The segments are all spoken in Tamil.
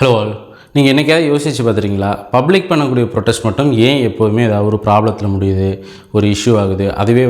Hello all. நீங்கள் என்றைக்காவது யோசித்து பார்த்துருக்கீங்களா? பப்ளிக் பண்ணக்கூடிய ப்ரொட்டஸ்ட் மட்டும் ஏன் எப்போதுமே ஏதாவது ஒரு ப்ராப்ளத்தில் முடியுது, ஒரு இஷ்யூ ஆகுது? அதுவே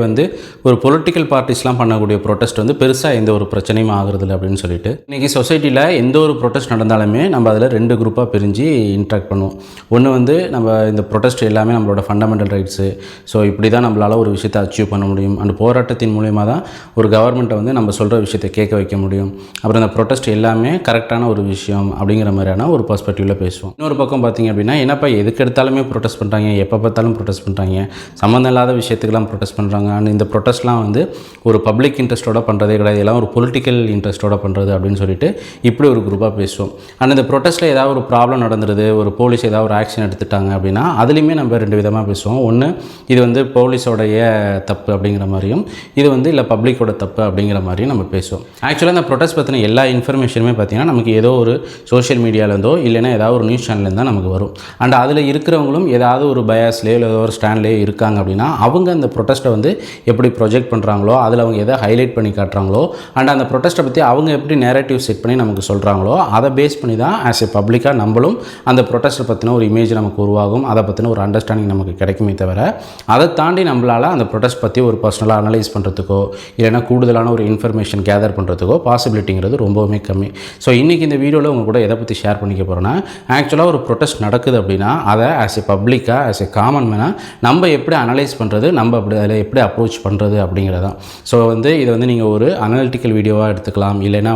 ஒரு பொலிட்டிக்கல் பார்ட்டிஸ்லாம் பண்ணக்கூடிய ப்ரொட்டஸ்ட் பெருசாக எந்த ஒரு பிரச்சனையும் ஆகுறதில்ல அப்படின்னு சொல்லிட்டு இன்றைக்கி சொசைட்டியில் எந்த ஒரு ப்ரொட்டஸ்ட் நடந்தாலுமே நம்ம அதில் 2 குரூப்பாக பிரிஞ்சு இன்ட்ராக்ட் பண்ணுவோம். ஒன்று நம்ம இந்த ப்ரொட்டஸ்ட் எல்லாமே நம்மளோட ஃபண்டமெண்டல் ரைட்ஸு, ஸோ இப்படி தான் நம்மளால் ஒரு விஷயத்தை அச்சீவ் பண்ண முடியும். அந்த போராட்டத்தின் மூலிமா தான் ஒரு கவர்மெண்ட்டை நம்ம சொல்கிற விஷயத்தை கேட்க வைக்க முடியும். அப்புறம் இந்த ப்ரொட்டஸ்ட் எல்லாமே கரெக்டான ஒரு விஷயம் அப்படிங்கிற மாதிரியான ஒரு பர்ஸ்பெக்டிவில் பேசுவோம். இன்னொரு பக்கம் பார்த்திங்க அப்படின்னா, என்னப்பா எதுக்கு எடுத்தாலுமே ப்ரொட்டஸ்ட் பண்ணுறாங்க, எப்போ பார்த்தாலும் ப்ரொட்டஸ்ட் பண்ணுறாங்க, சம்மந்தம் இல்லாத விஷயத்துக்கெல்லாம் ப்ரொட்டஸ்ட் பண்ணுறாங்க. அண்ட் இந்த ப்ரொட்டஸ்ட்லாம் ஒரு பப்ளிக் இன்ட்ரெஸ்ட்டோட பண்ணுறதே கிடையாது, எல்லாம் ஒரு பொலிட்டிக்கல் இன்ட்ரெஸ்ட்டோட பண்ணுறது அப்படின்னு சொல்லிட்டு இப்படி ஒரு குரூப்பாக பேசுவோம். அண்ட் இந்த ப்ரொட்டஸ்ட்டில் ஏதாவது ஒரு ப்ராப்ளம் நடந்துருது, ஒரு போலீஸ் ஏதாவது ஒரு ஆக்ஷன் எடுத்துட்டாங்க அப்படின்னா அதுலேயுமே நம்ம 2 விதமாக பேசுவோம். ஒன்று, இது போலீஸோடைய தப்பு அப்படிங்கிற மாதிரியும், இது இல்லை பப்ளிக்கோட தப்பு அப்படிங்கிற மாதிரியும் நம்ம பேசுவோம். ஆக்சுவலாக இந்த ப்ரொட்டஸ்ட் பற்றின எல்லா இன்ஃபர்மேஷனுமே பார்த்திங்கன்னா நமக்கு ஏதோ ஒரு சோஷியல் மீடியாவிலேருந்தோ இல்லைன்னா ஏதாவது ஒரு நியூஸ் சேனல்லேருந்து தான் நமக்கு வரும். அண்ட் அதில் இருக்கிறவங்களும் ஏதாவது ஒரு பயாஸ்லேயோ இல்லை ஒரு ஸ்டாண்ட்லேயோ இருக்காங்க அப்படின்னா அவங்க அந்த ப்ரொட்டஸ்ட்டை எப்படி ப்ரொஜெக்ட் பண்ணுறாங்களோ, அதில் அவங்க எதை ஹைலைட் பண்ணி காட்டுறாங்களோ, அண்ட் அந்த ப்ரொட்டஸ்ட்டை பற்றி அவங்க எப்படி நேரேட்டிவ் செட் பண்ணி நமக்கு சொல்கிறாங்களோ அதை பேஸ் பண்ணி தான் ஆஸ் எ பப்ளிக்காக நம்மளும் அந்த ப்ரொட்டஸ்ட்டை பற்றின ஒரு இமேஜ் நமக்கு உருவாகும், அதை பற்றின ஒரு அண்டர்ஸ்டாண்டிங் நமக்கு கிடைக்குமே தவிர அதை தாண்டி நம்மளால் அந்த ப்ரொட்டஸ்ட் பற்றி ஒரு பர்சனலாக அனலைஸ் பண்ணுறதுக்கோ இல்லைனா கூடுதலான ஒரு இன்ஃபர்மேஷன் கேதர் பண்ணுறதுக்கோ பாசிபிலிட்டிங்கிறது ரொம்பவுமே கம்மி. ஸோ இன்றைக்கி இந்த வீடியோவில் உங்கள் கூட எதை பற்றி ஷேர் பண்ணிக்க போகிறோன்னா, ஆக்சுவலாக ஒரு ப்ரொட்டஸ்ட் நடக்குது அப்படின்னா அதை ஆஸ் எ பப்ளிக்காக ஆஸ் எ காமன் மேனாக நம்ம எப்படி அனலைஸ் பண்ணுறது, நம்ம அப்படி அதில் எப்படி அப்ரோச் பண்ணுறது அப்படிங்கிறதான். ஸோ இதை நீங்கள் ஒரு அனலிட்டிக்கல் வீடியோவாக எடுத்துக்கலாம், இல்லைனா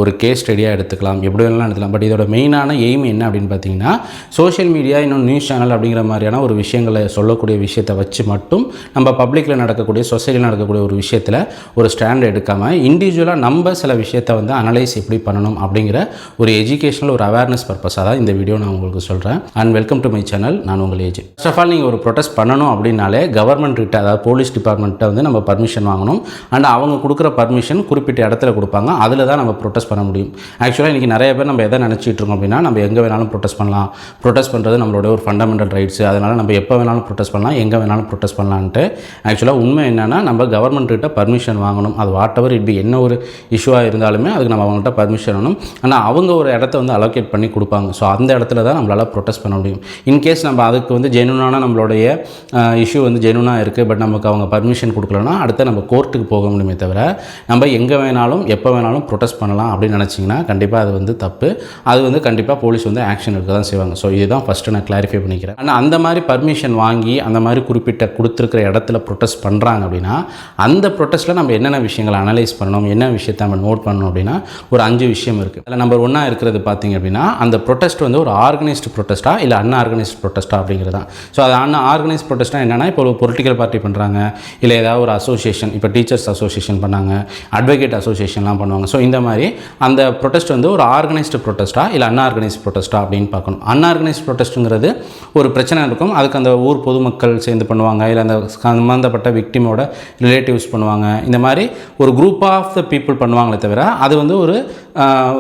ஒரு கேஸ் ஸ்டடியாக எடுத்துக்கலாம், எப்படி வேணாலும் எடுத்துக்கலாம். பட் இதோட மெயினான எய்ம் என்ன அப்படின்னு பார்த்தீங்கன்னா, சோஷியல் மீடியா இன்னும் நியூஸ் சேனல் அப்படிங்கிற மாதிரியான ஒரு விஷயங்களை சொல்லக்கூடிய விஷயத்தை வச்சு மட்டும் நம்ம பப்ளிக்கில் நடக்கக்கூடிய சொசைட்டியில் நடக்கக்கூடிய ஒரு விஷயத்தில் ஒரு ஸ்டாண்ட் எடுக்காமல் இண்டிவிஜுவலாக நம்ம சில விஷயத்தை அனலைஸ் எப்படி பண்ணணும் அப்படிங்கிற ஒரு எஜுகேஷனல் ஒரு அவேர்னஸ் பர்பஸாக தான் இந்த வீடியோ நான் உங்களுக்கு சொல்கிறேன். And welcome to my channel. நான் உங்கள் ஏஜ். ஃபர்ஸ்ட் ஆஃப் ஆல் நீங்கள் ஒரு ப்ரொட்டஸ்ட் பண்ணணும் அப்படின்னாலே கவர்மெண்ட் கிட்ட, அதாவது போலீஸ் டிபார்ட்மெண்ட்டை நம்ம பர்மிஷன் வாங்கணும். அண்ட் அவங்க கொடுக்குற பர்மிஷன் குறிப்பிட்ட இடத்துல கொடுப்பாங்க, அதில் தான் நம்ம ப்ரொட்டஸ்ட் பண்ண முடியும். ஆக்சுவலாக இன்றைக்கி நிறைய பேர் நம்ம எதை நினச்சிட்டு இருக்கோம் அப்படின்னா, நம்ம எங்கே வேணாலும் ப்ரொட்டஸ்ட் பண்ணலாம், ப்ரொட்டஸ்ட் பண்ணுறது நம்மளோட ஒரு ஃபண்டமெண்டல் ரைட்ஸு, அதனால் நம்ம எப்போ வேணாலும் ப்ரொட்டஸ்ட் பண்ணலாம், எங்கே வேணாலும் ப்ரொட்டஸ்ட் பண்ணலான்ட்டு. ஆக்சுவலாக உண்மை என்னென்னா, நம்ம கவர்மெண்ட் கிட்ட பர்மிஷன் வாங்கணும். அது வாட் எவர் இட் பி, என்ன ஒரு இஷ்யூவாக இருந்தாலுமே அதுக்கு நம்ம அவங்கள்ட்ட பர்மிஷன் வேணும். ஆனால் அவங்க ஒரு இடத்த அலோகேட் பண்ணி கொடுப்பாங்க. ஸோ அந்த இடத்துல தான் நம்மளால் ப்ரொட்டஸ்ட் பண்ண முடியும். இன்கேஸ் நம்ம அதுக்கு ஜெனுனான நம்மளுடைய இஷ்யூ ஜெனுனாக இருக்குது, பட் நமக்கு அவங்க பர்மிஷன் கொடுக்கலன்னா அடுத்து நம்ம கோர்ட்டுக்கு போக முடியுமே தவிர நம்ம எங்கே வேணாலும் எப்போ வேணாலும் ப்ரொட்டஸ்ட் பண்ணலாம் அப்படின்னு நினச்சிங்கன்னா கண்டிப்பாக அது தப்பு. அது கண்டிப்பாக போலீஸ் ஆக்ஷன் எடுக்க தான் செய்வாங்க. ஸோ இதுதான் ஃபஸ்ட்டு நான் கிளாரிஃபை பண்ணிக்கிறேன். ஆனால் அந்த மாதிரி பர்மிஷன் வாங்கி அந்த மாதிரி குறிப்பிட்ட கொடுத்துருக்கிற இடத்துல ப்ரொட்டஸ்ட் பண்ணுறாங்க அப்படின்னா அந்த ப்ரொட்டஸ்ட்டில் நம்ம என்னென்ன விஷயங்களை அனலைஸ் பண்ணணும், என்ன விஷயத்தை நம்ம நோட் பண்ணணும் அப்படின்னா ஒரு 5 விஷயம் இருக்குது. அதில் நம்பர் 1 இருக்கிறது பார்த்திங்க அப்படின்னா, அந்த ப்ரொட்டஸ்ட் ஒரு ஆர்கனைஸ்டு ப்ரொட்டஸ்ட்டா இல்லை அன்ஆர்கனைஸ்டு ப்ரொட்டஸ்ட்டா அப்படிங்கிறது தான். ஸோ அது ஆர்கனைஸ்ட் ப்ரொட்டஸ்ட்டாக என்னென்னா, இப்போ ஒரு பொலிட்டிக்கல் பார்ட்டி பண்ணுறாங்க, இல்லை ஏதாவது ஒரு அசோசியேஷன், இப்போ டீச்சர்ஸ் அசோசியேஷன் பண்ணாங்க, அட்வொகேட் அசோசியேஷன்லாம் பண்ணுவாங்க. ஸோ இந்த மாதிரி அந்த ப்ரொட்டஸ்ட் ஒரு ஆர்கனைஸ்டு ப்ரொட்டஸ்ட்டா இல்லை அன்ஆர்கனைஸ்டு ப்ரொட்டஸ்ட்டா அப்படின்னு பார்க்கணும். அன்ஆர்கனைஸ்டு ப்ரொட்டஸ்ட்டுங்கிறது ஒரு பிரச்சனை இருக்கும், அதுக்கு அந்த ஊர் பொதுமக்கள் சேர்ந்து பண்ணுவாங்க, இல்லை அந்த சம்பந்தப்பட்ட விக்டிமோட ரிலேட்டிவ்ஸ் பண்ணுவாங்க. இந்த மாதிரி ஒரு குரூப் ஆஃப் த பீப்புள் பண்ணுவாங்களே தவிர அது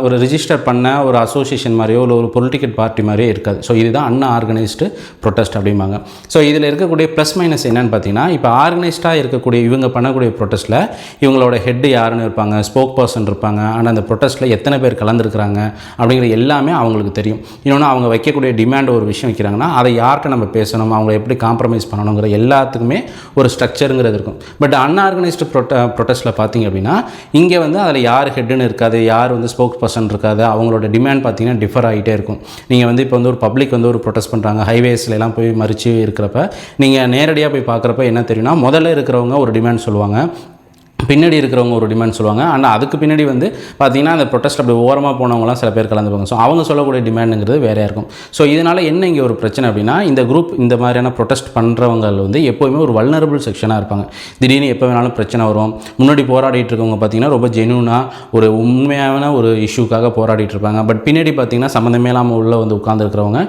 ஒரு ரிஜிஸ்டர் பண்ண ஒரு அசோசியேஷன் மாதிரியோ இல்லை ஒரு பொலிட்டிக்கல் பார்ட்டி மாதிரியோ இருக்காது. ஸோ இதுதான் அன்ஆர்கனைஸ்டு ப்ரொட்டஸ்ட் அப்படிம்பாங்க. ஸோ இதில் இருக்கக்கூடிய ப்ளஸ் மைனஸ் என்னென்னு பார்த்தீங்கன்னா, இப்போ ஆர்கனைஸ்டாக இருக்கக்கூடிய இவங்க பண்ணக்கூடிய ப்ரொட்டஸ்ட்டில் இவங்களோட ஹெட் யாருன்னு இருப்பாங்க, ஸ்போக் பர்சன் இருப்பாங்க, ஆனால் அந்த ப்ரொட்டஸ்ட்டில் எத்தனை பேர் கலந்துருக்கிறாங்க அப்படிங்கிற எல்லாமே அவங்களுக்கு தெரியும். இன்னொன்று, அவங்க வைக்கக்கூடிய டிமாண்ட் ஒரு விஷயம் வைக்கிறாங்கன்னா அதை யார்கிட்ட நம்ம பேசணும், அவங்கள எப்படி காம்ப்ரமைஸ் பண்ணணுங்கிற எல்லாத்துக்குமே ஒரு ஸ்ட்ரக்சருங்கிறது இருக்கும். பட் அன்ஆர்கனைஸ்டு ப்ரொட்டஸ்ட்டில் பார்த்தீங்க அப்படின்னா இங்கே அதில் யார் ஹெட்டுன்னு இருக்காது, யார் ஸ்போக் பர்சன் இருக்காது, அவங்களோட டிமாண்ட் பார்த்தீங்கன்னா டிஃபர் ஆகிட்டே இருக்கும். நீங்கள் இப்போ ஒரு பப்ளிக் ஒரு ப்ரொட்டஸ்ட் பண்ணுறாங்க, ஹைவேஸ்லாம் போய் மறித்து இருக்கிறப்ப நீங்கள் நேரடியாக போய் பார்க்குறப்ப என்ன தெரியும்னா, முதல்ல இருக்கிறவங்க ஒரு டிமாண்ட் சொல்லுவாங்க, பின்னாடி இருக்கிறவங்க ஒரு டிமாண்ட் சொல்லுவாங்க. ஆனால் அதுக்கு பின்னாடி பார்த்திங்கன்னா அந்த ப்ரொட்டஸ்ட் அப்படி ஓரமாக போனவங்களாம் சில பேர் கலந்துப்பாங்க. ஸோ அவங்க சொல்லக்கூடிய டிமாண்டுங்கிறது வேறையாக இருக்கும். ஸோ இதனால் என்ன இங்கே ஒரு பிரச்சனை அப்படின்னா, இந்த குரூப் இந்த மாதிரியான ப்ரொட்டஸ்ட் பண்ணுறவங்க எப்போயுமே ஒரு வல்னரபிள் செக்ஷனாக இருப்பாங்க. திடீர்னு எப்போ வேணாலும் பிரச்சனை வரும். முன்னாடி போராடிட்டு இருக்கவங்க பார்த்திங்கன்னா ரொம்ப ஜெனுனாக ஒரு உண்மையான ஒரு இஷ்யூக்காக போராடிட்டு இருப்பாங்க. பட் பின்னாடி பார்த்திங்கன்னா சம்மந்தமே இல்லாமல் உள்ளே உட்காந்துருக்கிறவங்க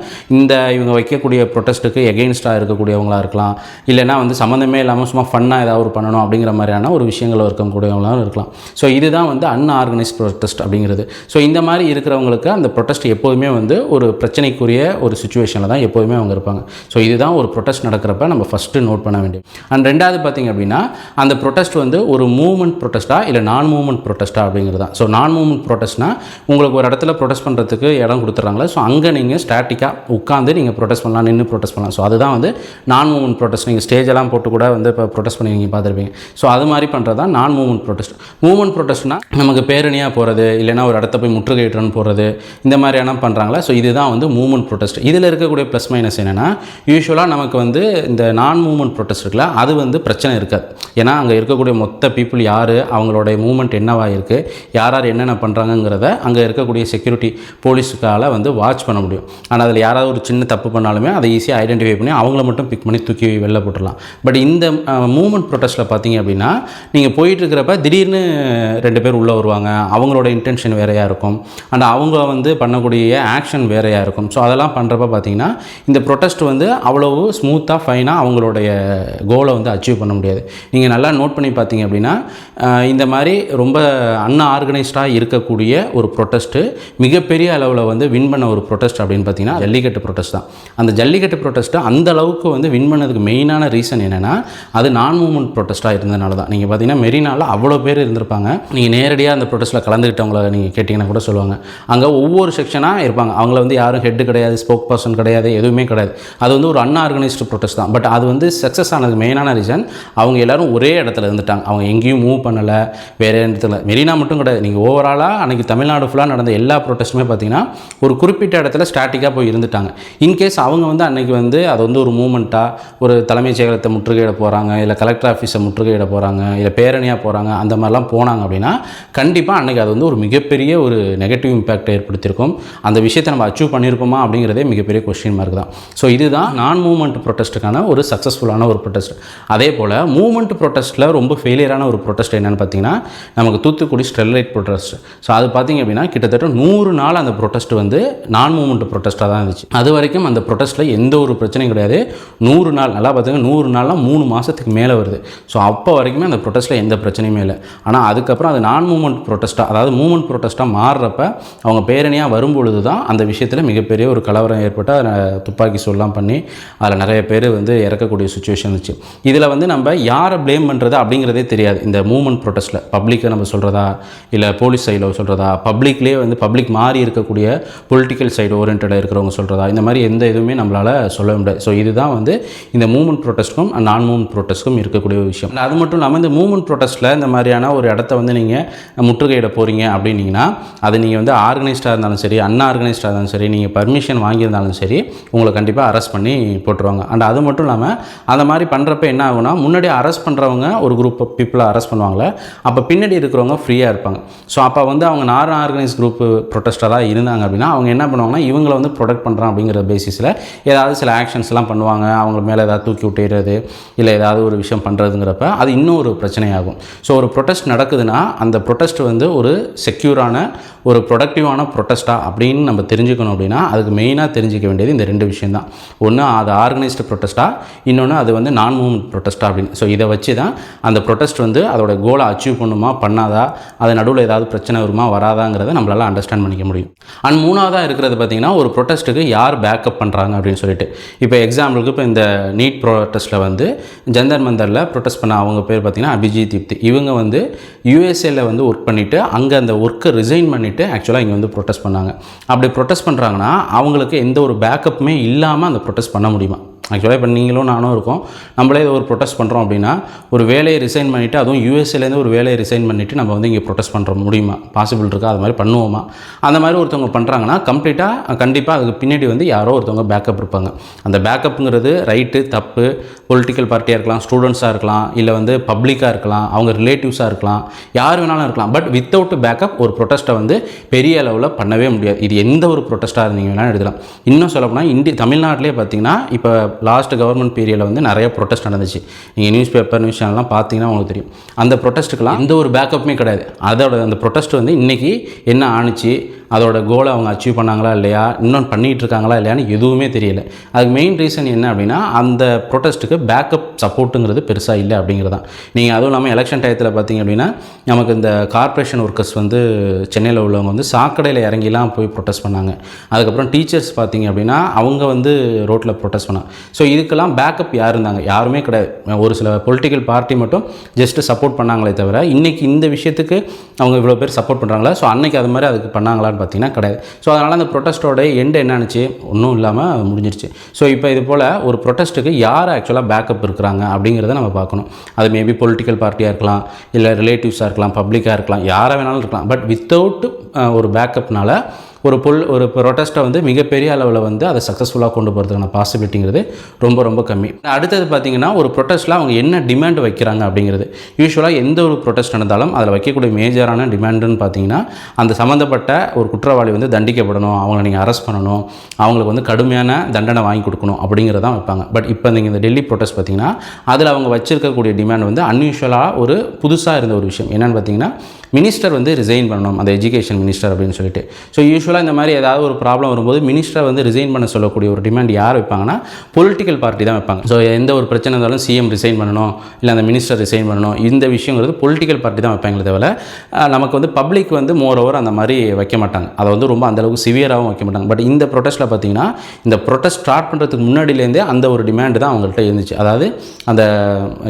இவங்க வைக்கக்கூடிய ப்ரொட்டஸ்ட்டுக்கு எகெயின்ஸ்டாக இருக்கக்கூடியவங்களாக இருக்கலாம், இல்லைனா சம்மந்தமே இல்லாமல் சும்மா ஃபன்னாக ஏதாவது ஒரு பண்ணணும் அப்படிங்கிற மாதிரியான ஒரு விஷயங்களை இருக்கக்கூடியவங்களாம் இருக்கலாம். ஸோ இதுதான் வந்து அன்ஆர்கனைஸ்ட் ப்ரொட்டஸ்ட் அப்படிங்கிறது. ஸோ இந்த மாதிரி இருக்கிறவங்களுக்கு அந்த ப்ரொட்டஸ்ட் எப்போதுமே வந்து ஒரு பிரச்சனைக்குரிய ஒரு சுச்சுவேஷனில் தான் எப்போதுமே அவங்க இருப்பாங்க. ஸோ இதுதான் ஒரு ப்ரொட்டஸ்ட் நடக்கிறப்ப நம்ம ஃபஸ்ட்டு நோட் பண்ண வேண்டியது. அண்ட் ரெண்டாவது பார்த்திங்க அப்படின்னா அந்த ப்ரொட்டஸ்ட் வந்து ஒரு மூவ்மெண்ட் ப்ரொட்டஸ்ட்டா இல்லை நான் மூவ்மெண்ட் ப்ரொட்டஸ்ட்டா அப்படிங்கிறது தான். ஸோ நான் மூவ்மெண்ட் ப்ரொட்டஸ்ட்னா உங்களுக்கு ஒரு இடத்துல ப்ரொட்டஸ்ட் பண்ணுறதுக்கு இடம் கொடுத்துட்றாங்களா, ஸோ அங்கே நீங்கள் ஸ்டாட்டிக்காக உட்காந்து நீங்கள் ப்ரொட்டஸ்ட் பண்ணலாம், நின்று ப்ரொட்டஸ்ட் பண்ணலாம். ஸோ அதுதான் வந்து நான் மூவ்மெண்ட் ப்ரொட்டஸ்ட். நீங்கள் ஸ்டேஜெல்லாம் போட்டு கூட வந்து இப்போ ப்ரொட்டஸ்ட் பண்ணி நீங்கள் பார்த்துருப்பீங்க. ஸோ அது மாதிரி பண்ணுறது தான் நான் மூவ்மெண்ட் ப்ரொட்டஸ்ட். மூவ்மெண்ட் ப்ரொட்டஸ்ட்னா நமக்கு பேரணியாக போகிறது, இல்லைனா ஒரு இடத்த போய் முற்றுகையிட்டுன்னு போகிறது, இந்த மாதிரியான பண்ணுறாங்களா. ஸோ இதுதான் வந்து மூவ்மெண்ட் ப்ரொட்டஸ்ட். இதில் இருக்கக்கூடிய ப்ளஸ் மைனஸ் என்னென்னா, யூஸ்வலாக நமக்கு வந்து இந்த நான் மூவ்மெண்ட் ப்ரொட்டஸ்ட் இருக்குல்ல, அது வந்து பிரச்சனை இருக்காது. ஏன்னா அங்கே இருக்கக்கூடிய மொத்த பீப்புள் யார், அவங்களுடைய மூவ்மெண்ட் என்னவாக இருக்குது, யார் யார் என்னென்ன பண்ணுறாங்கங்கிறத அங்கே இருக்கக்கூடிய செக்யூரிட்டி போலீஸுக்கால வந்து வாட்ச் பண்ண முடியும். ஆனால் அதில் யாராவது ஒரு சின்ன தப்பு பண்ணாலுமே அதை ஈஸியாக ஐடென்டிஃபை பண்ணி அவங்கள மட்டும் பிக் பண்ணி தூக்கி வெளில போட்டுடலாம். பட் இந்த மூவ்மெண்ட் ப்ரொட்டஸ்ட்டில் பார்த்தீங்க அப்படின்னா நீங்கள் போயிட்டு இருக்கிறப்ப திடீர்னு 2 பேர் உள்ளே வருவாங்க, அவங்களோட இன்டென்ஷன் வேறையாக இருக்கும், அண்ட் அவங்க வந்து பண்ணக்கூடிய ஆக்ஷன் வேறையாக இருக்கும். ஸோ அதெல்லாம் பண்ணுறப்ப பார்த்தீங்கன்னா இந்த ப்ரொட்டஸ்ட் வந்து அவ்வளவு ஸ்மூத்தாக ஃபைனாக அவங்களுடைய கோலை வந்து அச்சீவ் பண்ண முடியாது. நீங்கள் நல்லா நோட் பண்ணி பார்த்தீங்க அப்படின்னா இந்த மாதிரி ரொம்ப அன்ஆர்கனைஸ்டாக இருக்கக்கூடிய ஒரு ப்ரொட்டஸ்ட்டு மிகப்பெரிய அளவில் வந்து வின் பண்ண ஒரு ப்ரொட்டஸ்ட் அப்படின்னு பார்த்தீங்கன்னா ஜல்லிக்கட்டு ப்ரொட்டஸ்ட் தான். அந்த ஜல்லிக்கட்டு ப்ரொட்டஸ்ட்டு அந்த அளவுக்கு வந்து வின் பண்ணதுக்கு மெயினான ரீசன் என்னென்னா அது நான் மூவ்மெண்ட் ப்ரொட்டஸ்ட்டாக இருந்ததுனால தான். நீங்கள் பார்த்தீங்கன்னா மெரினாவில் அவ்வளோ பேர் இருந்திருப்பாங்க. நீங்கள் நேரடியாக அந்த ப்ரொட்டஸ்ட்டில் கலந்துக்கிட்டவங்கள நீங்கள் கேட்டிங்கன்னா கூட சொல்லுவாங்க. அங்கே ஒவ்வொரு செக்ஷனாக இருப்பாங்க. அவங்கள வந்து யாரும் ஹெட்டு கிடையாது, ஸ்போக் பர்சன் கிடையாது, எதுவுமே கிடையாது. அது வந்து ஒரு அன்ஆர்கனைஸ்டு ப்ரொட்டஸ்ட் தான். பட் அது வந்து சக்ஸஸ் ஆனதுக்கு மெயினான ரீசன் அவங்க எல்லோரும் ஒரே இடத்துல இருந்துட்டாங்க. அவங்க எங்கேயும் மூவ் பண்ணலை, வேறு இடத்துல. மெரினா மட்டும் கிடையாது, நீங்கள் ஓவராலாக அன்றைக்கி தமிழ்நாடு ஃபுல்லாக நடந்த எல்லா ப்ரொட்டஸ்ட்டுமே பார்த்தீங்கன்னா ஒரு குறிப்பிட்ட இடத்துல ஸ்டாட்டிக்காக போய் இருந்துட்டாங்க. இன்கேஸ் அவங்க வந்து அன்றைக்கி வந்து அது வந்து ஒரு மூமெண்ட்டாக ஒரு தலைமைச் செயலகத்தை முற்றுகையிட போகிறாங்க, இல்லை கலெக்டர் ஆஃபீஸை முற்றுகையிட போகிறாங்க, இல்லை பேரணியாக போகிறாங்க, அந்த மாதிரிலாம் போனாங்க அப்படின்னா கண்டிப்பாக அன்றைக்கி அது வந்து ஒரு மிகப்பெரிய ஒரு நெகட்டிவ் இம்பேக்டை ஏற்படுத்தியிருக்கும். அந்த விஷயத்தை நம்ம அச்சீவ் பண்ணியிருப்போமா அப்படிங்கிறதே மிகப்பெரிய கொஸ்டின் மார்க் தான். ஸோ இதுதான் நான் மூவ்மெண்ட் ப்ரொட்டஸ்ட்டுக்கான ஒரு சக்ஸஸ்ஃபுல்லான ஒரு ப்ரொட்டஸ்ட். அதே போல் மூவ்மெண்ட் ப்ரொட்டஸ்ட்டில் ரொம்ப ஃபெயிலியரான ஒரு ப்ரொட்டஸ்ட் என்னென்னு பார்த்தீங்கன்னா நமக்கு தூத்துக்குடி ஸ்டெர்லைட் ப்ரொட்டஸ்ட். ஸோ அது பார்த்திங்க அப்படின்னா கிட்டத்தட்ட 100 நாள் அந்த ப்ரொட்டஸ்ட் வந்து நான் மூவ்மெண்ட் ப்ரொட்டஸ்ட்டாக தான் இருந்துச்சு. அது வரைக்கும் அந்த ப்ரொட்டஸ்ட்டில் எந்த ஒரு பிரச்சனையும் கிடையாது. 100 நாள் நல்லா பார்த்துங்க, 100 நாள்லாம் 3 மாதத்துக்கு மேலே வருது. ஸோ அப்போ வரைக்குமே அந்த ப்ரொட்டஸ்ட்டில் எந்த பிரச்சனையுமே இல்லை. ஆனால் அதுக்கப்புறம் அது நான் மூவ்மெண்ட் ப்ரொட்டஸ்ட்டாக, அதாவது மூவ்மெண்ட் ப்ரொட்டஸ்ட்டாக மாறுறப்ப அவங்க பேரணியாக வரும்பொழுது தான் அந்த விஷயத்தில் மிகப்பெரிய ஒரு கலவரம் ஏற்பட்டு அதை துப்பாக்கி சூடெலாம் பண்ணி அதில் நிறைய பேர் வந்து இறக்கக்கூடிய சுச்சுவேஷன் இருந்துச்சு. இதில் வந்து நம்ம யாரை ப்ளேம் பண்ணுறது அப்படிங்கிறதே தெரியாது. இந்த மூவ்மெண்ட் ப்ரொட்டஸ்ட்டில் பப்ளிக்கை நம்ம சொல்கிறதா, இல்லை போலீஸ் சைடில் சொல்கிறதா, பப்ளிக்லேயே வந்து பப்ளிக் மாறி இருக்கக்கூடிய பொலிட்டிக்கல் சைடு ஓரியன்டாக இருக்கிறவங்க சொல்கிறதா, இந்த மாதிரி எந்த இதுவுமே நம்மளால் சொல்ல முடியாது. ஸோ இதுதான் வந்து இந்த மூவ்மெண்ட் ப்ரொட்டஸ்ட்டுக்கும் நான் மூவ்மெண்ட் ப்ரொட்டஸ்ட்டுக்கும் இருக்கக்கூடிய விஷயம். அது மட்டும் இல்லாமல் இந்த மூவ்மெண்ட் ப்ரொட்டஸ்ட்டில் இந்த மாதிரியான ஒரு இடத்த வந்து நீங்கள் முற்றுகையிட போகிறீங்க அப்படின்னீங்கன்னா அது நீங்கள் வந்து ஆர்கனைஸ்டாக இருந்தாலும் சரி, அன்ஆர்கனைஸ்டாக இருந்தாலும் சரி, நீங்கள் பர்மிஷன் வாங்கியிருந்தாலும் சரி, உங்களை கண்டிப்பாக அரெஸ்ட் பண்ணி போட்டுருவாங்க. அண்ட் அது மட்டும் இல்லாமல் அந்த மாதிரி பண்ணுறப்ப என்ன ஆகுனா, முன்னாடி அரெஸ்ட் பண்ணுறவங்க ஒரு குரூப் ஆஃப் பீப்புளை அரெஸ்ட் பண்ணுவாங்களே, அப்போ பின்னாடி இருக்கிறவங்க ஃப்ரீயாக இருப்பாங்க. ஸோ அப்போ வந்து அவங்க நான் ஆர்கனைஸ் குரூப் ப்ரொட்டஸ்டாக இருந்தாங்க அப்படின்னா அவங்க என்ன பண்ணுவாங்கன்னா இவங்களை வந்து ப்ரொடெக்ட் பண்ணுறான் அப்படிங்கிற பேசிஸில் ஏதாவது சில ஆக்ஷன்ஸ்லாம் பண்ணுவாங்க. அவங்க மேலே ஏதாவது தூக்கி விட்டுறது, இல்லை ஏதாவது ஒரு விஷயம் பண்ணுறதுங்கிறப்ப அது இன்னும் ஒரு பிரச்சனையாகும். ஸோ ஒரு ப்ரொட்டஸ்ட் நடக்குதுன்னா அந்த ப்ரொட்டஸ்ட் வந்து ஒரு செக்யூரான ஒரு ப்ரொடக்டிவான ப்ரொட்டஸ்ட்டா அப்படின்னு நம்ம தெரிஞ்சுக்கணும். அப்படின்னா அதுக்கு மெயினாக தெரிஞ்சிக்க வேண்டியது இந்த 2 விஷயம் தான். ஒன்று அது ஆர்கனைஸ்டு ப்ரொட்டஸ்ட்டா, இன்னொன்று அது வந்து நான் மூவ்மெண்ட் ப்ரொட்டஸ்ட்டா அப்படின்னு. ஸோ இதை வச்சு தான் அந்த ப்ரொட்டஸ்ட் வந்து அதோட கோலை அச்சீவ் பண்ணுமா பண்ணாதா, அது நடுவில் ஏதாவது பிரச்சனை வருமா வராதாங்கிறத நம்மளால் அண்டர்ஸ்டாண்ட் பண்ணிக்க முடியும். அண்ட் மூணாவதாக இருக்கிறது பார்த்திங்கன்னா ஒரு ப்ரொட்டஸ்ட்டுக்கு யார் பேக்கப் பண்ணுறாங்க அப்படின்னு சொல்லிட்டு. இப்போ எக்ஸாம்பிளுக்கு இப்போ இந்த நீட் ப்ரொட்டஸ்ட்டில் வந்து ஜந்தர் மந்தரில் ப்ரொட்டஸ்ட் பண்ண அவங்க பேர் பார்த்திங்கன்னா அபிஜித் தீப்தி. இவங்க வந்து யூஎஸ்ஏல வந்து ஒர்க் பண்ணிவிட்டு அங்கே அந்த ஒர்க்கை ரிசைன் பண்ணிவிட்டு ஆக்சுவலாக இங்கே வந்து ப்ரொட்டஸ்ட் பண்ணாங்க. அப்படி ப்ரொட்டஸ்ட் பண்ணுறாங்கன்னா அவங்களுக்கு எந்த ஒரு பேக்கப்புமே இல்லாமல் அந்த ப்ரொட்டஸ்ட் பண்ண முடியுமா? ஆக்சுவலாக இப்போ நீங்களும் நானும் இருக்கோம், நம்மளே ஒரு ப்ரொட்டஸ்ட் பண்ணுறோம் அப்படின்னா ஒரு வேலையை ரிசைன் பண்ணிவிட்டு, அதுவும் யூஎஸ்ஏலேருந்து ஒரு வேலையை ரிசைன் பண்ணிவிட்டு நம்ம வந்து இங்கே ப்ரொட்டஸ்ட் பண்ணுற முடியுமா? பாசிபிள் இருக்கா? அது மாதிரி பண்ணுவோமா? அந்த மாதிரி ஒருத்தவங்க பண்ணுறாங்கன்னா கண்டிப்பாக அதுக்கு பின்னாடி வந்து யாரோ ஒருத்தவங்க பேக்கப் இருப்பாங்க. அந்த பேக்கப்புங்கிறது ரைட்டு தப்பு, பொலிட்டிக்கல் பார்ட்டியாக இருக்கலாம், ஸ்டூடெண்ட்ஸாக இருக்கலாம், இல்லை வந்து பப்ளிக்காக இருக்கலாம், அவங்க ரிலேட்டிவ்ஸாக இருக்கலாம், யார் வேணாலும் இருக்கலாம். பட் வித்தவுட் பேக்கப் ஒரு ப்ரொட்டஸ்ட்டை வந்து பெரிய அளவில் பண்ணவே முடியாது. இது எந்த ஒரு ப்ரொட்டஸ்ட்டாக இருந்தீங்க வேணாலும் எடுக்கலாம். இன்னும் சொல்லப்போனால் தமிழ்நாட்டிலே பார்த்திங்கன்னா இப்போ லாஸ்ட் கவர்மெண்ட் பீரியடில் வந்து நிறைய ப்ரொட்டஸ்ட் நடந்துச்சு. நீங்கள் நியூஸ் பேப்பர் நியூஸ் சேனல்லாம் பார்த்தீங்கன்னா உங்களுக்கு தெரியும். அந்த ப்ரொட்டஸ்ட்டுக்கெலாம் எந்த ஒரு பேக்கப்புமே கிடையாது. அதோட அந்த ப்ரொட்டஸ்ட் வந்து இன்றைக்கி என்ன ஆணுச்சு, அதோட கோலை அவங்க அச்சீவ் பண்ணாங்களா இல்லையா, இன்னொன்று பண்ணிகிட்டு இருக்காங்களா இல்லையான்னு எதுவுமே தெரியல. அதுக்கு மெயின் ரீசன் என்ன அப்படின்னா அந்த ப்ரொட்டஸ்ட்டுக்கு பேக்கப் சப்போர்ட்டுங்கிறது பெருசாக இல்லை அப்படிங்கிறது தான். நீங்கள் அதுவும் இல்லாமல் எலெக்ஷன் டயத்தில் பார்த்தீங்க அப்படின்னா நமக்கு இந்த கார்ப்பரேஷன் ஒர்க்கர்ஸ் வந்து சென்னையில் உள்ளவங்க வந்து சாக்கடையில் இறங்கிலாம் போய் ப்ரொட்டஸ்ட் பண்ணாங்க. அதுக்கப்புறம் டீச்சர்ஸ் பார்த்தீங்க அப்படின்னா அவங்க வந்து ரோட்டில் ப்ரொட்டஸ்ட் பண்ணாங்க. ஸோ இதுக்கெல்லாம் பேக்கப் யார் இருந்தாங்க? யாருமே கிடையாது. ஒரு சில பொலிட்டிக்கல் பார்ட்டி மட்டும் ஜஸ்ட்டு சப்போர்ட் பண்ணாங்களே தவிர இன்றைக்கி இந்த விஷயத்துக்கு அவங்க இவ்வளோ பேர் சப்போர்ட் பண்ணுறாங்களா? ஸோ அன்றைக்கி அது மாதிரி அதுக்கு பண்ணாங்களான்னு பார்த்தீங்கன்னா கிடையாது. ஸோ அதனால் அந்த ப்ரொட்டஸ்ட்டோட எண்டு என்ன ஆனிச்சு? ஒன்றும் இல்லாமல் முடிஞ்சிருச்சு. ஸோ இப்போ இது போல் ஒரு ப்ரொட்டஸ்ட்டுக்கு யார் ஆக்சுவலாக பேக்கப் இருக்கிறாங்க அப்படிங்கிறத நம்ம பார்க்கணும். அது மேபி பொலிட்டிக்கல் பார்ட்டியாக இருக்கலாம், இல்லை ரிலேட்டிவ்ஸாக இருக்கலாம், பப்ளிக்காக இருக்கலாம், யாராக வேணாலும் இருக்கலாம். பட் வித்தவுட் ஒரு பேக்கப்னால் ஒரு ப்ரொட்டஸ்ட்டை வந்து மிகப்பெரிய அளவில் வந்து அதை சக்ஸஸ்ஃபுல்லாக கொண்டு போகிறதுக்கான பாசிபிலிட்டிங்கிறது ரொம்ப ரொம்ப கம்மி. அடுத்தது பார்த்திங்கன்னா ஒரு ப்ரொட்டஸ்ட்டில் அவங்க என்ன டிமாண்ட் வைக்கிறாங்க அப்படிங்கிறது. யூஸ்வலாக எந்த ஒரு ப்ரொட்டஸ்ட் நடந்தாலும் அதில் வைக்கக்கூடிய மேஜரான டிமாண்டுன்னு பார்த்தீங்கன்னா அந்த சம்மந்தப்பட்ட ஒரு குற்றவாளி வந்து தண்டிக்கப்படணும், அவங்களை நீங்கள் அரெஸ்ட் பண்ணணும், அவங்களுக்கு வந்து கடுமையான தண்டனை வாங்கி கொடுக்கணும் அப்படிங்கிறதான் வைப்பாங்க. பட் இப்போ நீங்கள் இந்த டெல்லி ப்ரொட்டஸ்ட் பார்த்திங்கன்னா அதில் அவங்க வச்சிருக்கக்கூடிய டிமாண்ட் வந்து அன்யூஷுவலாக ஒரு புதுசாக இருந்த ஒரு விஷயம் என்னென்னு பார்த்தீங்கன்னா மினிஸ்டர் வந்து ரிசைன் பண்ணணும், அந்த எஜுகேஷன் மினிஸ்டர் அப்படின்னு சொல்லிட்டு. ஸோ யூஸ்வலாக இந்த மாதிரி ஏதாவது ஒரு ப்ராப்ளம் வரும்போது மினிஸ்டரை வந்து ரிசைன் பண்ண சொல்லக்கூடிய ஒரு டிமாண்ட் யார் வைப்பாங்கன்னா பொலிட்டிக்கல் பார்ட்டி தான் வைப்பாங்க. ஸோ எந்த ஒரு பிரச்சனை இருந்தாலும் சிஎம் ரிசைன் பண்ணணும், இல்லை அந்த மினிஸ்டர் ரிசைன் பண்ணணும், இந்த விஷயங்கிறது பொலிட்டிக்கல் பார்ட்டி தான் வைப்பாங்களே தவிர நமக்கு வந்து பப்ளிக் வந்து மோர் ஓவர் அந்த மாதிரி வைக்க மாட்டாங்க. அதை வந்து ரொம்ப அந்தளவுக்கு சிவியராகவும் வைக்க மாட்டாங்க. பட் இந்த ப்ரொட்டஸ்ட்டில் பார்த்தீங்கன்னா இந்த ப்ரொட்டஸ்ட் ஸ்டார்ட் பண்ணுறதுக்கு முன்னாடியிலேருந்தே அந்த ஒரு டிமாண்டு தான் அவங்கள்ட்ட இருந்துச்சு. அதாவது அந்த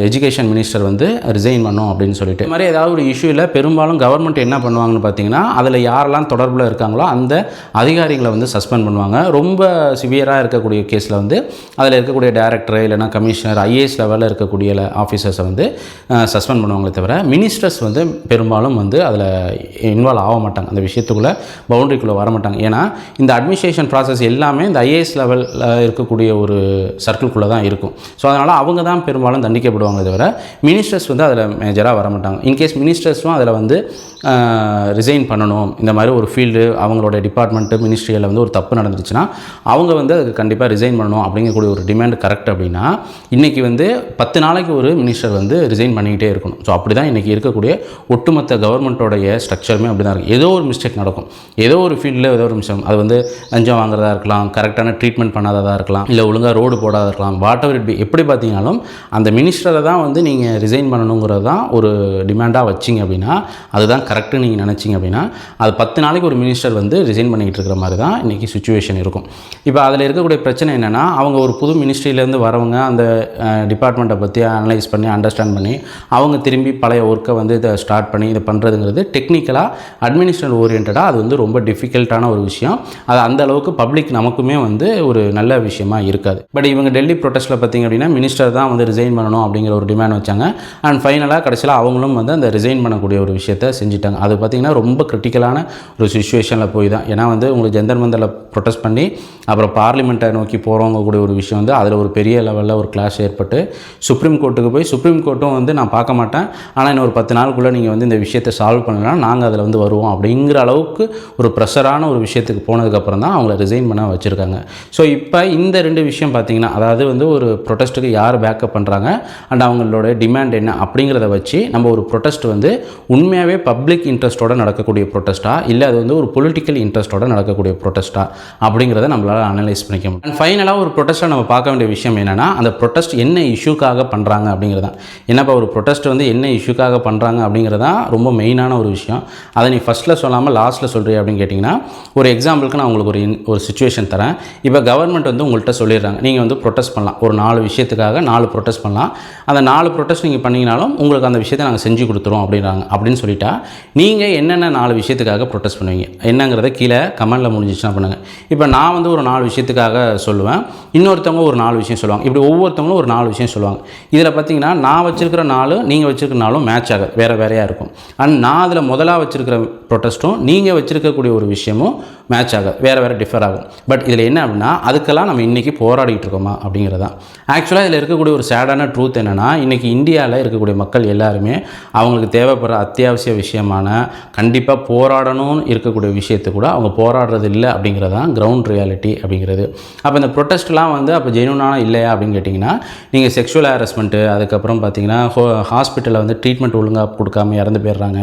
எஜுகேஷன் மினிஸ்டர் வந்து ரிசைன் பண்ணணும் அப்படின்னு சொல்லிட்டு. இந்த மாதிரி ஏதாவது ஒரு இஷ்யூவில் பெரும்பாலும் கவர்மெண்ட் என்ன பண்ணுவாங்கன்னு பார்த்தீங்கன்னா அதில் யாரெல்லாம் தொடர்பில் இருக்காங்களோ அந்த அதிகாரிகளை வந்து சஸ்பெண்ட் பண்ணுவாங்க. ரொம்ப சிவியராக இருக்கக்கூடிய கேஸில் வந்து அதில் இருக்கக்கூடிய டைரக்டர் இல்லைனா கமிஷனர் ஐஏஎஸ் லெவலில் இருக்கக்கூடிய ஆஃபீஸர்ஸை வந்து சஸ்பெண்ட் பண்ணுவாங்களே தவிர மினிஸ்டர்ஸ் வந்து பெரும்பாலும் வந்து அதில் இன்வால்வ் ஆக மாட்டாங்க, அந்த விஷயத்துக்குள்ளே பவுண்டரிக்குள்ளே வர மாட்டாங்க. ஏன்னா இந்த அட்மினிஸ்ட்ரேஷன் ப்ராசஸ் எல்லாமே இந்த ஐஏஎஸ் லெவலில் இருக்கக்கூடிய ஒரு சர்க்கிள்குள்ளே தான் இருக்கும். ஸோ அதனால் அவங்க தான் பெரும்பாலும் தண்டிக்கப்படுவாங்க தவிர மினிஸ்டர்ஸ் வந்து அதில் மேஜராக வர மாட்டாங்க. இன்கேஸ் மினிஸ்டர்ஸும் அதில் வந்து ரிசைன் பண்ணணும், இந்த மாதிரி ஒரு ஃபீல்டு அவங்களோட டிபார்ட்மெண்ட்டு மினிஸ்ட்ரியில் வந்து ஒரு தப்பு நடந்துச்சுன்னா அவங்க வந்து அதுக்கு கண்டிப்பாக ரிசைன் பண்ணணும் அப்படிங்கக்கூடிய ஒரு டிமாண்ட் கரெக்ட் அப்படின்னா இன்றைக்கி வந்து 10 நாளைக்கு ஒரு மினிஸ்டர் வந்து ரிசைன் பண்ணிக்கிட்டே இருக்கணும். ஸோ அப்படி தான் இன்றைக்கி இருக்கக்கூடிய ஒட்டுமொத்த கவர்மெண்ட்டோடைய ஸ்ட்ரக்சருமே அப்படி தான் இருக்குது. ஏதோ ஒரு மிஸ்டேக் நடக்கும், ஏதோ ஒரு ஃபீல்டில் ஏதோ ஒரு மிஸ்டேக், அது வந்து லஞ்சம் வாங்குறதா இருக்கலாம், கரெக்டான ட்ரீட்மெண்ட் பண்ணாததாக இருக்கலாம், இல்லை ஒழுங்காக ரோடு போடாத இருக்கலாம், வாட் எவர் இட் பி. எப்படி பார்த்தீங்கன்னாலும் அந்த மினிஸ்டரை தான் வந்து நீங்கள் ரிசைன் பண்ணணுங்கிறது தான் ஒரு டிமாண்டாக வச்சிங்க அப்படின்னா அதுதான் கரெக்டுன்னு நீங்கள் நினச்சிங்க அப்படின்னா அது 10 நாளைக்கு ஒரு மினிஸ்டர் வந்து ரிசைன் பண்ணிக்கிட்டு இருக்கிற மாதிரி தான் இன்றைக்கி சுச்சுவேஷன் இருக்கும். இப்போ அதில் இருக்கக்கூடிய பிரச்சனை என்னென்னா அவங்க ஒரு புது மினிஸ்ட்ரியிலேருந்து வரவங்க அந்த டிபார்ட்மெண்ட்டை பற்றி அனலைஸ் பண்ணி அண்டர்ஸ்டாண்ட் பண்ணி அவங்க திரும்பி பழைய ஒர்க்கை வந்து இதை ஸ்டார்ட் பண்ணி இதை பண்ணுறதுங்கிறது டெக்னிக்கலாக அட்மினிஸ்ட்ரேஷன் ஓரியன்டாக அது வந்து ரொம்ப டிஃபிகல்ட்டான ஒரு விஷயம். அது அந்த அளவுக்கு பப்ளிக் நமக்குமே வந்து ஒரு நல்ல விஷயமா இருக்காது. பட் இவங்க டெல்லி ப்ரொட்டஸ்ட்டில் பார்த்திங்க அப்படின்னா மினிஸ்டர் தான் வந்து ரிசைன் பண்ணணும் அப்படிங்கிற ஒரு டிமாண்ட் வச்சாங்க. அண்ட் ஃபைனலாக கடைசியில் அவங்களும் வந்து அந்த ரிசைன் பண்ணக்கூடிய ஒரு விஷயத்தை செஞ்சுட்டாங்க. அது பார்த்திங்கன்னா ரொம்ப கிரிட்டிக்கலான ஒரு சிச்சுவேஷனில் போய் தான். ஏன்னா வந்து உங்களுக்கு ஜந்தர் மந்தரில் ப்ரொட்டஸ்ட் பண்ணி அப்புறம் பார்லிமெண்ட்டை நோக்கி போகிறவங்க கூடிய ஒரு விஷயம் வந்து அதில் ஒரு பெரிய லெவலில் ஒரு கிளாஷ் ஏற்பட்டு சுப்ரீம் கோர்ட்டுக்கு போய் சுப்ரீம் கோர்ட்டும் வந்து நான் பார்க்க மாட்டேன், ஆனால் இன்னும் ஒரு 10 நாளுக்குள்ளே நீங்கள் வந்து இந்த விஷயத்தை சால்வ் பண்ணலாம், நாங்கள் அதில் வந்து வருவோம் அப்படிங்கிற அளவுக்கு ஒரு ப்ரெஷரான ஒரு விஷயத்துக்கு போனதுக்கப்புறம் தான் அவங்கள ரிசைன் பண்ண வச்சுருக்காங்க. ஸோ இப்போ இந்த 2 விஷயம் பார்த்திங்கன்னா அதாவது வந்து ஒரு ப்ரொட்டஸ்ட்டுக்கு யார் பேக்கப் பண்ணுறாங்க அண்ட் அவங்களோட டிமாண்ட் என்ன அப்படிங்கிறத வச்சு நம்ம ஒரு ப்ரொட்டஸ்ட் வந்து உண்மையாகவே பப்ளிக் இன்ட்ரெஸ்ட்டோட நடக்கக்கூடிய ப்ரொட்டஸ்ட்டா இல்லை அது வந்து ஒரு பொலிட்டிக்கல் இன்ட்ரெஸ்ட்டோட நடக்கக்கூடிய ப்ரொட்டஸ்ட்டா அப்படிங்கிறத நம்மளால் அனலைஸ் பண்ணிக்க முடியும். அண்ட் ஃபைனலாக ஒரு ப்ரொட்டஸ்ட்டாக நம்ம பார்க்க வேண்டிய விஷயம் என்னென்னா அந்த ப்ரொட்டஸ்ட் என்ன இஷ்யூக்காக பண்ணுறாங்க அப்படிங்கிறதான். என்னப்பா ஒரு ப்ரொட்டஸ்ட் வந்து என்ன இஷ்யூக்காக பண்ணுறாங்க அப்படிங்கிறதான் ரொம்ப மெயினான ஒரு விஷயம். அதை நீ ஃபஸ்ட்டில் சொல்லாமல் லாஸ்ட்டில் சொல்கிறீ அப்படின்னு கேட்டிங்கன்னா ஒரு எக்ஸாம்பிளுக்கு நான் உங்களுக்கு ஒரு சுச்சுவேஷன் தரேன். இப்போ கவர்மெண்ட் வந்து உங்கள்கிட்ட சொல்லிடுறாங்க நீங்கள் வந்து ப்ரொட்டஸ்ட் பண்ணலாம், ஒரு 4 விஷயத்துக்காக 4 ப்ரொட்டஸ்ட் பண்ணலாம், அந்த 4 ப்ரொட்டஸ்ட் நீங்கள் பண்ணிங்கனாலும் உங்களுக்கு அந்த விஷயத்தை நாங்கள் செஞ்சு கொடுத்துருவோம் அப்படின்றாங்க. அப்படின்னு சொல்லிட்டா நீங்கள் என்னென்ன 4 விஷயத்துக்காக ப்ரொட்டஸ்ட் பண்ணுவீங்க என்னங்கிறத கீழே கமெண்டில் முடிஞ்சிச்சுன்னா பண்ணுங்கள். இப்போ நான் வந்து ஒரு 4 விஷயத்துக்காக சொல்லுவேன், இன்னொருத்தவங்க ஒரு 4 விஷயம் சொல்லுவாங்க, இப்படி ஒவ்வொருத்தவங்களும் ஒரு 4 விஷயம் சொல்லுவாங்க. இதில் பார்த்தீங்கன்னா நான் வச்சுருக்கிற 4 நீங்கள் வச்சுருக்கிற 4 மேட்ச் ஆகாது, வேறையாக இருக்கும். அண்ட் நான் அதில் முதலாக வச்சுருக்கிற ப்ரொட்டஸ்ட்டும் நீங்கள் வச்சுருக்கக்கூடிய ஒரு விஷயமும் மேட்ச் ஆகாது, வேறு டிஃபர் ஆகும். பட் இதில் என்ன அப்படின்னா அதுக்கெல்லாம் நம்ம இன்றைக்கி போராடிட்டு இருக்கோமா அப்படிங்கிறதான். ஆக்சுவலாக இதில் இருக்கக்கூடிய ஒரு சேடான ட்ரூத் என்னென்னா இன்றைக்கி இந்தியாவில் இருக்கக்கூடிய மக்கள் எல்லாருமே அவங்களுக்கு தேவைப்படுற அத்தியாவசிய அத்தியாவசிய விஷயமான கண்டிப்பாக போராடணும்னு இருக்கக்கூடிய விஷயத்தை கூட அவங்க போராடுறது இல்லை அப்படிங்கிறது தான் கிரவுண்ட் ரியாலிட்டி அப்படிங்கிறது. அப்போ இந்த ப்ரொட்டஸ்ட்லாம் வந்து அப்போ ஜெனுவனான இல்லையா அப்படின்னு கேட்டிங்கன்னா, நீங்கள் செக்ஷுவல் ஹாரஸ்மெண்ட்டு, அதுக்கப்புறம் பார்த்தீங்கன்னா ஹாஸ்பிட்டலில் வந்து ட்ரீட்மெண்ட் ஒழுங்காக கொடுக்காம இறந்து போயிடுறாங்க,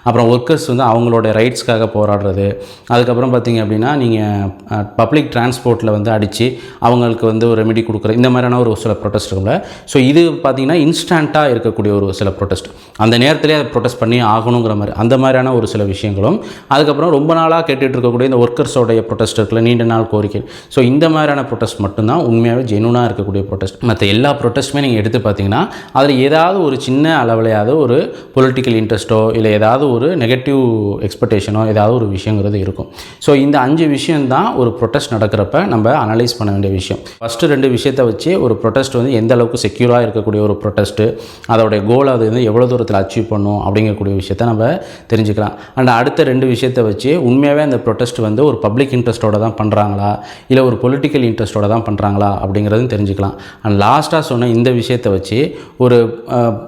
அப்புறம் ஒர்க்கர்ஸ் வந்து அவங்களோட ரைட்ஸ்க்காக போராடுறது, அதுக்கப்புறம் பார்த்தீங்க அப்படின்னா நீங்கள் பப்ளிக் டிரான்ஸ்போர்ட்டில் வந்து அடித்து அவங்களுக்கு வந்து ஒரு ரெமெடி கொடுக்குற இந்த மாதிரியான ஒரு சில ப்ரொட்டஸ்ட் இருக்குல்ல. ஸோ இது பார்த்தீங்கன்னா இன்ஸ்டண்ட்டாக இருக்கக்கூடிய ஒரு சில ப்ரொட்டஸ்ட், அந்த நேரத்திலே அதை ப்ரொட்டஸ்ட் பண்ணி ஆகணுங்கிற மாதிரி அந்த மாதிரியான ஒரு சில விஷயங்களும், அதுக்கப்புறம் ரொம்ப நாளாக கேட்டுட்டு இருக்கக்கூடிய இந்த ஒர்க்கர்ஸோடைய ப்ரொட்டஸ்ட் இருக்குல்ல, நீண்ட நாள் கோரிக்கை. ஸோ இந்த மாதிரியான ப்ரொட்டஸ்ட் மட்டும்தான் உண்மையாகவே ஜெனுவனாக இருக்கக்கூடிய ப்ரொட்டஸ்ட். மற்ற எல்லா ப்ரொட்டஸ்ட்டுமே நீங்கள் எடுத்து பார்த்தீங்கன்னா அதில் ஏதாவது ஒரு சின்ன அளவிலையாவது ஒரு பொலிட்டிக்கல் இன்ட்ரெஸ்ட்டோ இல்லை ஏதாவது ஒரு நெகட்டிவ் எக்ஸ்பெக்டேஷனோ ஏதாவது ஒரு விஷயங்கிறது இருக்கும். ஸோ இந்த 5 விஷயம்தான் ஒரு ப்ரொட்டஸ்ட் நடக்கிறப்ப நம்ம அனலைஸ் பண்ண வேண்டிய விஷயம். ஃபஸ்ட்டு 2 விஷயத்தை வச்சு ஒரு ப்ரொட்டஸ்ட் வந்து எந்த அளவுக்கு செக்யூராக இருக்கக்கூடிய ஒரு ப்ரொட்டஸ்ட்டு, அதோடைய கோல் அது வந்து எவ்வளோ தூரத்தில் அச்சீவ் பண்ணும் அப்படிங்கக்கூடிய விஷயத்தை நம்ம தெரிஞ்சுக்கலாம். அண்ட் அடுத்த 2 விஷயத்தை வச்சு உண்மையாகவே அந்த ப்ரொட்டஸ்ட் வந்து ஒரு பப்ளிக் இன்ட்ரெஸ்ட்டோட தான் பண்ணுறாங்களா இல்லை ஒரு பொலிட்டிக்கல் இன்ட்ரெஸ்ட்டோட தான் பண்ணுறாங்களா அப்படிங்கிறதும் தெரிஞ்சுக்கலாம். அண்ட் லாஸ்ட்டாக சொன்ன இந்த விஷயத்தை வச்சு ஒரு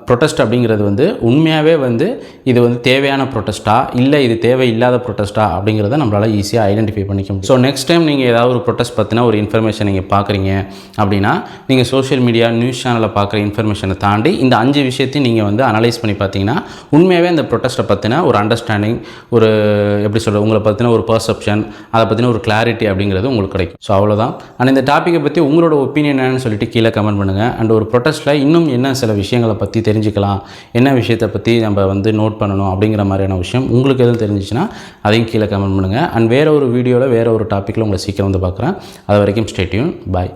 ப்ரொட்டஸ்ட் அப்படிங்கிறது வந்து உண்மையாகவே வந்து இது வந்து தேவையான ப்ரொட்டஸ்ட்டா இல்லை இது தேவையில்லாத ப்ரொட்டஸ்ட்டா அப்படிங்கிறத நம்மளால் ஈஸியாக ஐடென்டிஃபை பண்ணிக்க முடியும். ஸோ நெக்ஸ்ட் டைம் நீங்கள் ஏதாவது ஒரு ப்ரொட்டஸ்ட் பற்றின ஒரு இன்ஃபர்மேஷன் நீங்கள் பார்க்குறீங்க அப்படின்னா நீங்கள் சோஷியல் மீடியா நியூஸ் சேனலில் பார்க்குற இன்ஃபர்மேஷனை தாண்டி இந்த 5 விஷயத்தையும் நீங்கள் வந்து அனலைஸ் பண்ணி பார்த்தீங்கன்னா உண்மையாகவே அந்த ப்ரொட்டஸ்ட்டை பற்றின ஒரு அண்டர்ஸ்டாண்டிங், ஒரு எப்படி சொல்கிறது, உங்களை பற்றின ஒரு பர்செப்ஷன், அதை பற்றின ஒரு கிளாரிட்டி அப்படிங்கிறது உங்களுக்கு கிடைக்கும். ஸோ அவ்வளோதான். அண்ட் இந்த டாப்பிக்கை பற்றி உங்களோட ஒப்பீனியன் என்னன்னு சொல்லிட்டு கீழே கமெண்ட் பண்ணுங்கள். அண்ட் ஒரு ப்ரொட்டஸ்ட்டில் இன்னும் என்ன சில விஷயங்களை பற்றி தெரிஞ்சுக்கலாம், என்ன விஷயத்தை பற்றி நம்ம வந்து நோட் பண்ணணும் அப்படிங்கிற மாதிரியான விஷயம் உங்களுக்கு எதுவும் தெரிஞ்சிச்சுன்னா அதையும் கீழே கமெண்ட் பண்ணுங்கள். அண்ட் வேறு ஒரு வீடியோவில் வேறு ஒரு டாப்பிக்கில் உங்களை சீக்கிரம் வந்து பார்க்குறேன். அது வரைக்கும் ஸ்டே டியூன். பாய்.